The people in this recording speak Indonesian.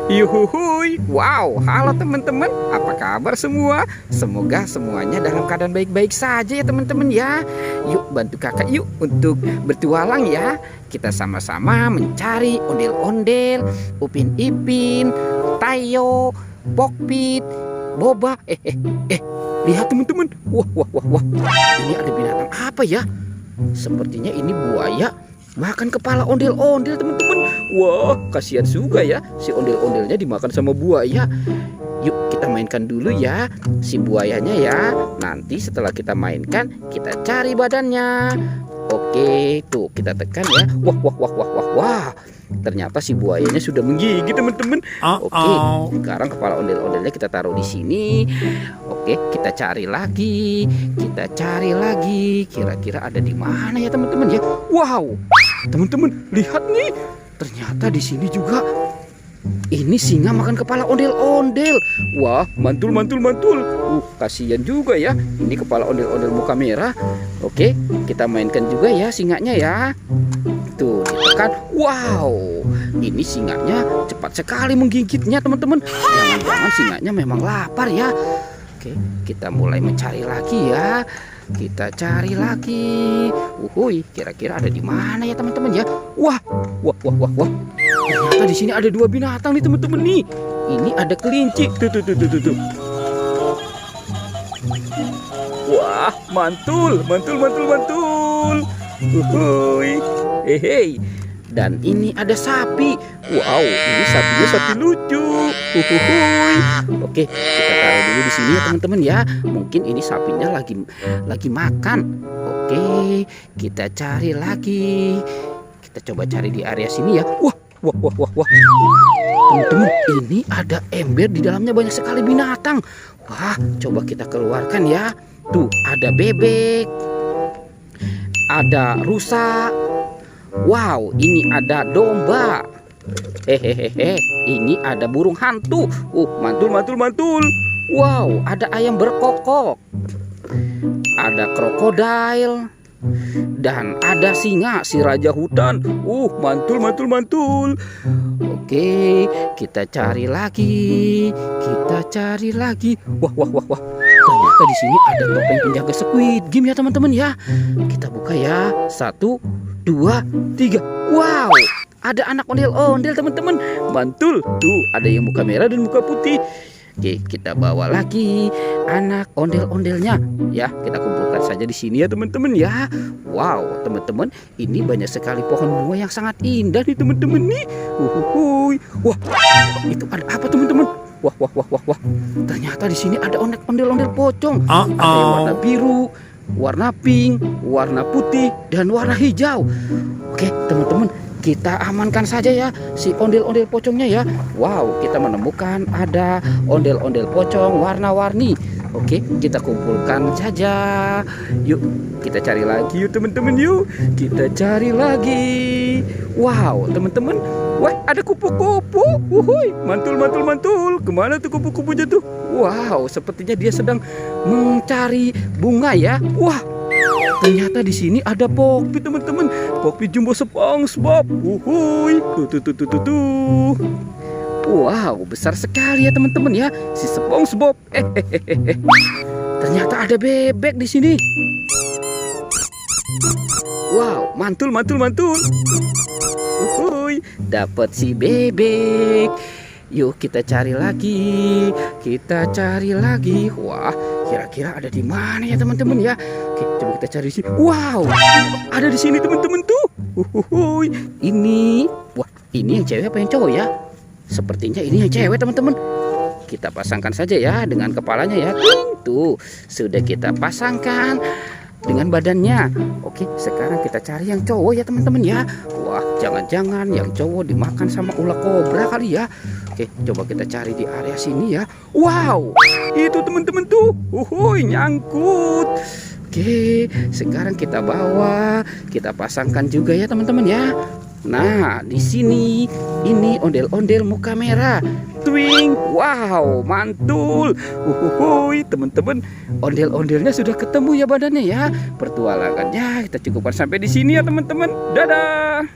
Yuhuhuy, wow, halo teman-teman, apa kabar semua? Semoga semuanya dalam keadaan baik-baik saja ya teman-teman ya. Yuk bantu kakak yuk untuk bertualang ya. Kita sama-sama mencari ondel-ondel, Upin Ipin, Tayo, Pokpit, Boba. Lihat teman-teman, wah, ini ada binatang apa ya? Sepertinya ini buaya. Makan kepala ondel-ondel teman-teman. Wah, kasihan juga ya, si ondel-ondelnya dimakan sama buaya. Yuk kita mainkan dulu ya si buayanya ya. Nanti setelah kita mainkan, kita cari badannya. Oke, tuh kita tekan ya. Wah. Ternyata si buayanya sudah menggigit teman-teman. Oke, sekarang kepala ondel-ondelnya kita taruh di sini. Oke, kita cari lagi. Kira-kira ada di mana ya teman-teman ya? Wow, teman-teman lihat nih. Ternyata di sini juga. Ini singa makan kepala ondel-ondel. Wah, mantul. Kasihan juga ya. Ini kepala ondel-ondel muka merah. Oke, kita mainkan juga ya singanya ya. Tuh, ditekan. Wow, ini singanya cepat sekali menggigitnya teman-teman. Jangan-jangan singanya memang lapar ya. Oke, kita mulai mencari lagi ya. Kita cari lagi. Kira-kira ada di mana ya teman-teman ya? Wah. Ternyata di sini ada dua binatang nih teman-teman nih. Ini ada kelinci. Tuh. Wah, mantul. Hei. Dan ini ada sapi. Wow, ini sapinya sapi lucu. Oke, kita taruh dulu di sini ya teman-teman ya. Mungkin ini sapinya lagi makan. Oke, kita cari lagi. Kita coba cari di area sini ya. Wah. Teman-teman, ini ada ember, di dalamnya banyak sekali binatang. Wah, coba kita keluarkan ya. Tuh, ada bebek. Ada rusa. Wow, ini ada domba. Ini ada burung hantu. Mantul. Wow, ada ayam berkokok. Ada krokodil. Dan ada singa, si raja hutan. Mantul. Oke, kita cari lagi. Wah. Ternyata di sini ada topeng penjaga Squid Game ya teman-teman ya. Kita buka ya. 1, 2, 3. Wow, ada anak ondel-ondel teman-teman. Mantul. Tuh, ada yang muka merah dan muka putih. Oke, kita bawa lagi anak ondel-ondelnya ya. Kita kumpulkan saja di sini ya teman-teman ya. Wow, teman-teman, ini banyak sekali pohon bunga yang sangat indah nih teman-teman nih. Wah, itu ada apa teman-teman? Wah. Ternyata di sini ada ondel-ondel pocong. Ada yang warna biru, warna pink, warna putih, dan warna hijau. Oke, teman-teman, kita amankan saja ya si ondel-ondel pocongnya ya. Wow, kita menemukan ada ondel-ondel pocong warna-warni. Oke, kita kumpulkan saja. Yuk, kita cari lagi yuk teman-teman yuk. Kita cari lagi. Wow, teman-teman. Wah, ada kupu-kupu. Mantul. Kemana tuh kupu-kupunya tuh? Wow, sepertinya dia sedang mencari bunga ya. Wah, ternyata di sini ada Pokpit teman-teman. Pokpit jumbo SpongeBob. Tuh. Wow, besar sekali ya teman-teman ya si SpongeBob. Ternyata ada bebek di sini. Wow, mantul. Dapat si bebek. Yuk kita cari lagi. Wah, kira-kira ada di mana ya teman-teman ya? Oke, coba kita cari di sini. Wow, ada di sini teman-teman tuh. Ini yang cewek apa yang cowok ya? Sepertinya ini yang cewek teman-teman. Kita pasangkan saja ya dengan kepalanya ya. Tuh, sudah kita pasangkan dengan badannya. Oke, sekarang kita cari yang cowok ya teman-teman ya. Wah, jangan-jangan yang cowok dimakan sama ular kobra kali ya. Oke, coba kita cari di area sini ya. Wow, itu teman-teman tuh. Nyangkut. Oke, sekarang kita bawa, kita pasangkan juga ya teman-teman ya. Nah, di sini ini ondel-ondel muka merah. Twing, wow, mantul. Teman-teman, ondel-ondelnya sudah ketemu ya badannya ya. Pertualangannya kita cukupkan sampai di sini ya teman-teman. Dadah.